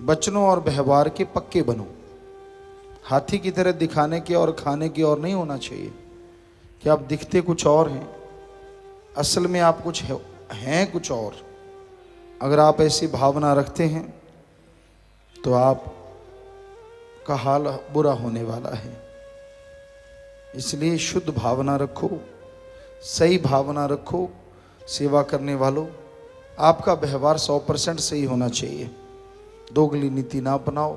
वचनों और व्यवहार के पक्के बनो। हाथी की तरह दिखाने के और खाने की और नहीं होना चाहिए कि आप दिखते कुछ और हैं, असल में आप कुछ हैं कुछ और। अगर आप ऐसी भावना रखते हैं तो आप का हाल बुरा होने वाला है। इसलिए शुद्ध भावना रखो, सही भावना रखो। सेवा करने वालों, आपका व्यवहार 100% सही होना चाहिए। दोगली नीति ना अपनाओ।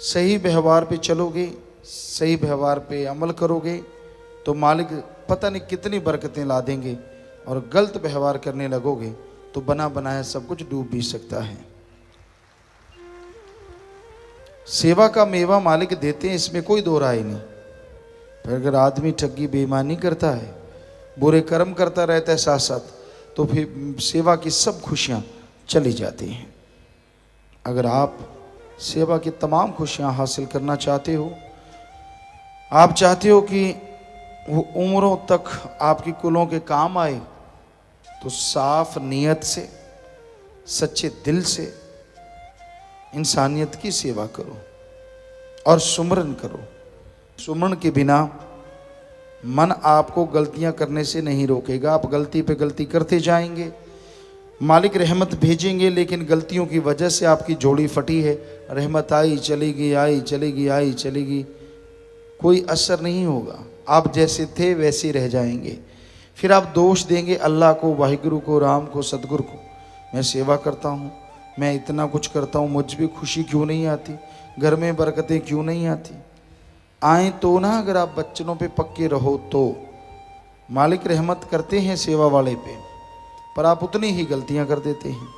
सही व्यवहार पे चलोगे, सही व्यवहार पे अमल करोगे तो मालिक पता नहीं कितनी बरकतें ला देंगे। और गलत व्यवहार करने लगोगे तो बना बनाया सब कुछ डूब भी सकता है। सेवा का मेवा मालिक देते हैं, इसमें कोई दो राय नहीं। पर अगर आदमी ठगी बेईमानी करता है, बुरे कर्म करता रहता है साथ साथ, तो फिर सेवा की सब खुशियां चली जाती हैं। अगर आप सेवा की तमाम खुशियां हासिल करना चाहते हो, आप चाहते हो कि वो उम्रों तक आपकी कुलों के काम आए, तो साफ नियत से, सच्चे दिल से इंसानियत की सेवा करो और सुमरन करो। सुमरन के बिना मन आपको गलतियां करने से नहीं रोकेगा। आप गलती पे गलती करते जाएंगे, मालिक रहमत भेजेंगे, लेकिन गलतियों की वजह से आपकी जोड़ी फटी है। रहमत आई चलेगी, आई चलेगी, आई चलेगी, कोई असर नहीं होगा। आप जैसे थे वैसे रह जाएंगे। फिर आप दोष देंगे अल्लाह को, वाहिगुरु को, राम को, सदगुरु को। मैं सेवा करता हूँ, मैं इतना कुछ करता हूँ, मुझ भी खुशी क्यों नहीं आती, घर में बरकतें क्यों नहीं आती। आए तो ना, अगर आप बच्चों पे पक्के रहो तो मालिक रहमत करते हैं सेवा वाले पे, पर आप उतनी ही गलतियां कर देते हैं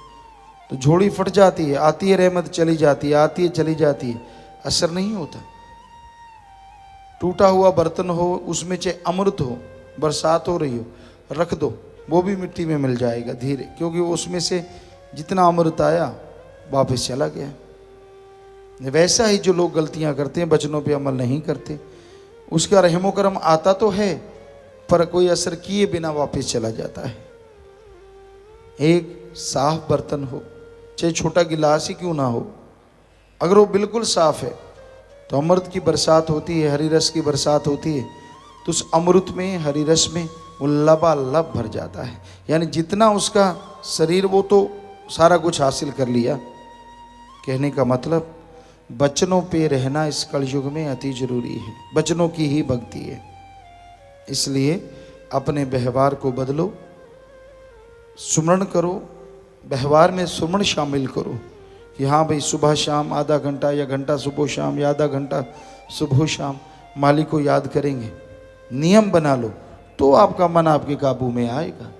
तो झोली फट जाती है। आती है रहमत, चली जाती है, आती है चली जाती है, असर नहीं होता। टूटा हुआ बर्तन हो, उसमें चाहे अमृत हो, बरसात हो रही हो, रख दो, वो भी मिट्टी में मिल जाएगा धीरे, क्योंकि उसमें से जितना अमृत आया वापस चला गया। वैसा ही जो लोग गलतियां करते हैं, वचनों पे अमल नहीं करते, उसका रहमो करम आता तो है पर कोई असर किए बिना वापस चला जाता है। एक साफ बर्तन हो, चाहे छोटा गिलास ही क्यों ना हो, अगर वो बिल्कुल साफ है तो अमृत की बरसात होती है, हरी रस की बरसात होती है, तो उस अमृत में, हरी रस में वो लबालब भर जाता है। यानी जितना उसका शरीर, वो तो सारा कुछ हासिल कर लिया। कहने का मतलब बचनों पे रहना इस कलयुग में अति जरूरी है। बचनों की ही भक्ति है। इसलिए अपने व्यवहार को बदलो, सुमरण करो, व्यवहार में सुमरण शामिल करो कि हाँ भाई, सुबह शाम आधा घंटा या घंटा सुबह शाम या आधा घंटा सुबह शाम मालिक को याद करेंगे। नियम बना लो तो आपका मन आपके काबू में आएगा।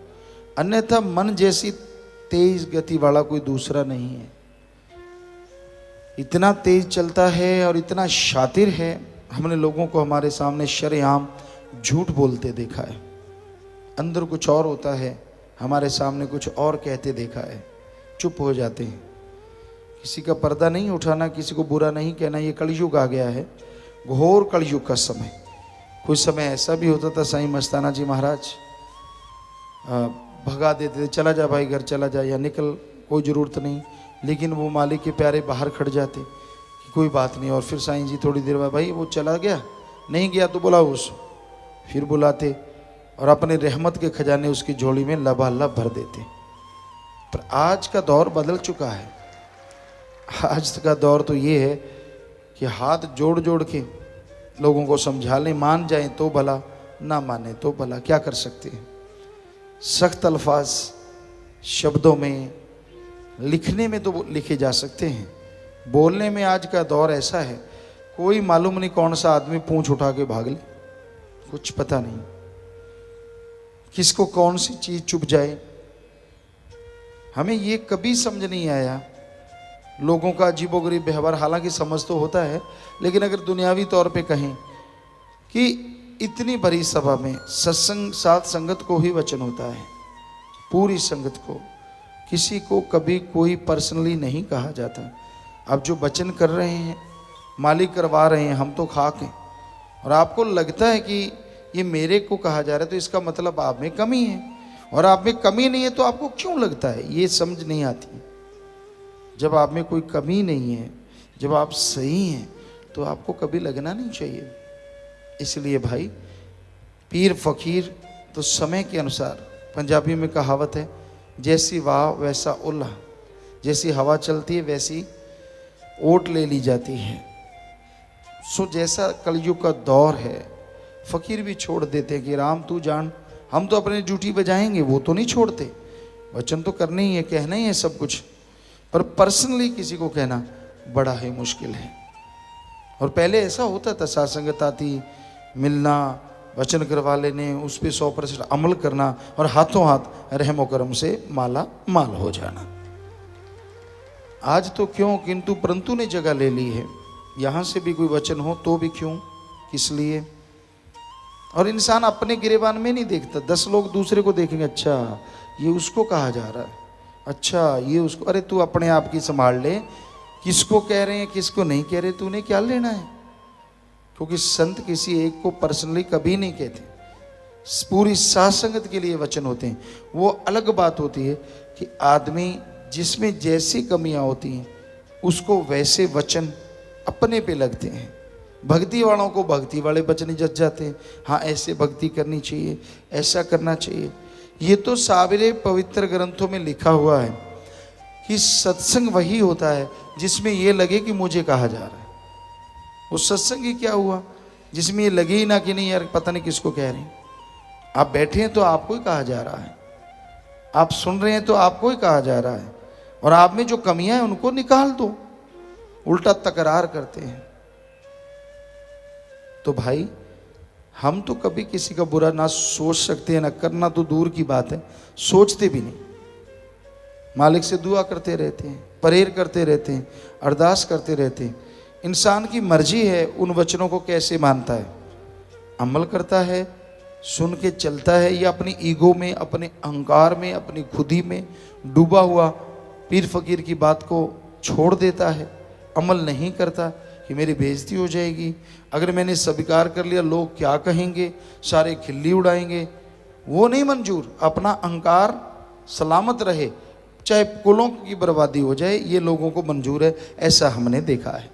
अन्यथा मन जैसी तेज गति वाला कोई दूसरा नहीं है। इतना तेज चलता है और इतना शातिर है, हमने लोगों को हमारे सामने शरेआम झूठ बोलते देखा है। अंदर कुछ और होता है, हमारे सामने कुछ और कहते देखा है, चुप हो जाते हैं। किसी का पर्दा नहीं उठाना, किसी को बुरा नहीं कहना। ये कलयुग आ गया है, घोर कलयुग का समय। कुछ समय ऐसा भी होता था, साईं मस्ताना जी महाराज भगा देते थे, चला जा भाई घर चला जा, या निकल, कोई ज़रूरत नहीं। लेकिन वो मालिक के प्यारे बाहर खड़ जाते कि कोई बात नहीं। और फिर साईं जी थोड़ी देर बाद, भाई वो चला गया, नहीं गया तो बुलाओ उसको। फिर बुलाते और अपने रहमत के खजाने उसकी झोली में लबालब भर देते। पर आज का दौर बदल चुका है। आज का दौर तो ये है कि हाथ जोड़ जोड़ के लोगों को समझा लें, मान जाएं तो भला, ना माने तो भला, क्या कर सकते हैं। सख्त अल्फाज शब्दों में, लिखने में तो लिखे जा सकते हैं, बोलने में आज का दौर ऐसा है, कोई मालूम नहीं कौन सा आदमी पूंछ उठा के भाग ले, कुछ पता नहीं किसको कौन सी चीज चुभ जाए। हमें ये कभी समझ नहीं आया लोगों का अजीबोगरीब व्यवहार। हालांकि समझ तो होता है, लेकिन अगर दुनियावी तौर पे कहें कि इतनी बड़ी सभा में सत्संग, साथ संगत को ही वचन होता है, पूरी संगत को, किसी को कभी कोई पर्सनली नहीं कहा जाता। अब जो वचन कर रहे हैं मालिक करवा रहे हैं, हम तो खाक हैं। और आपको लगता है कि ये मेरे को कहा जा रहा है, तो इसका मतलब आप में कमी है। और आप में कमी नहीं है तो आपको क्यों लगता है, ये समझ नहीं आती। जब आप में कोई कमी नहीं है, जब आप सही हैं, तो आपको कभी लगना नहीं चाहिए। इसलिए भाई पीर फकीर तो समय के अनुसार, पंजाबी में कहावत है, जैसी वाह वैसा उल्लाह, जैसी हवा चलती है वैसी ओट ले ली जाती है। सो जैसा कलयुग का दौर है, फकीर भी छोड़ देते हैं कि राम तू जान, हम तो अपने ड्यूटी बजाएंगे, वो तो नहीं छोड़ते। वचन तो करने ही है, कहना ही है सब कुछ, पर पर्सनली किसी को कहना बड़ा ही मुश्किल है। और पहले ऐसा होता था, सासंगत आती, मिलना, वचन करवा लेने, उस पर 100% अमल करना और हाथों हाथ रहमो करम से माला माल हो जाना। आज तो क्यों किंतु परंतु ने जगह ले ली है। यहाँ से भी कोई वचन हो तो भी क्यों, किस लिए। और इंसान अपने गिरेबान में नहीं देखता, 10 लोग दूसरे को देखेंगे, अच्छा ये उसको कहा जा रहा है, अच्छा ये उसको, अरे तू अपने आप की संभाल ले, किसको कह रहे हैं किसको नहीं कह रहे, तूने क्या लेना है। क्योंकि संत किसी एक को पर्सनली कभी नहीं कहते, पूरी सासंगत के लिए वचन होते हैं। वो अलग बात होती है कि आदमी जिसमें जैसी कमियां होती हैं उसको वैसे वचन अपने पे लगते हैं। भक्ति वालों को भक्ति वाले वचन जच जाते हैं, हाँ ऐसे भक्ति करनी चाहिए, ऐसा करना चाहिए। ये तो सारे पवित्र ग्रंथों में लिखा हुआ है कि सत्संग वही होता है जिसमें ये लगे कि मुझे कहा जा रहा है। वो सत्संग ही क्या हुआ जिसमें ये लगे ही ना कि नहीं यार पता नहीं किसको कह रहे हैं। आप बैठे हैं तो आपको ही कहा जा रहा है, आप सुन रहे हैं तो आपको ही कहा जा रहा है, और आप में जो कमियां हैं उनको निकाल दो। उल्टा तकरार करते हैं। तो भाई हम तो कभी किसी का बुरा ना सोच सकते हैं, ना करना तो दूर की बात है, सोचते भी नहीं। मालिक से दुआ करते रहते हैं, प्रेयर करते रहते हैं, अरदास करते रहते हैं। इंसान की मर्जी है उन वचनों को कैसे मानता है, अमल करता है, सुन के चलता है, या अपनी ईगो में, अपने अहंकार में, अपनी खुदी में डूबा हुआ पीर फकीर की बात को छोड़ देता है, अमल नहीं करता कि मेरी बेइज्जती हो जाएगी, अगर मैंने स्वीकार कर लिया लोग क्या कहेंगे, सारे खिल्ली उड़ाएंगे। वो नहीं मंजूर। अपना अहंकार सलामत रहे, चाहे कुलों की बर्बादी हो जाए, ये लोगों को मंजूर है। ऐसा हमने देखा है।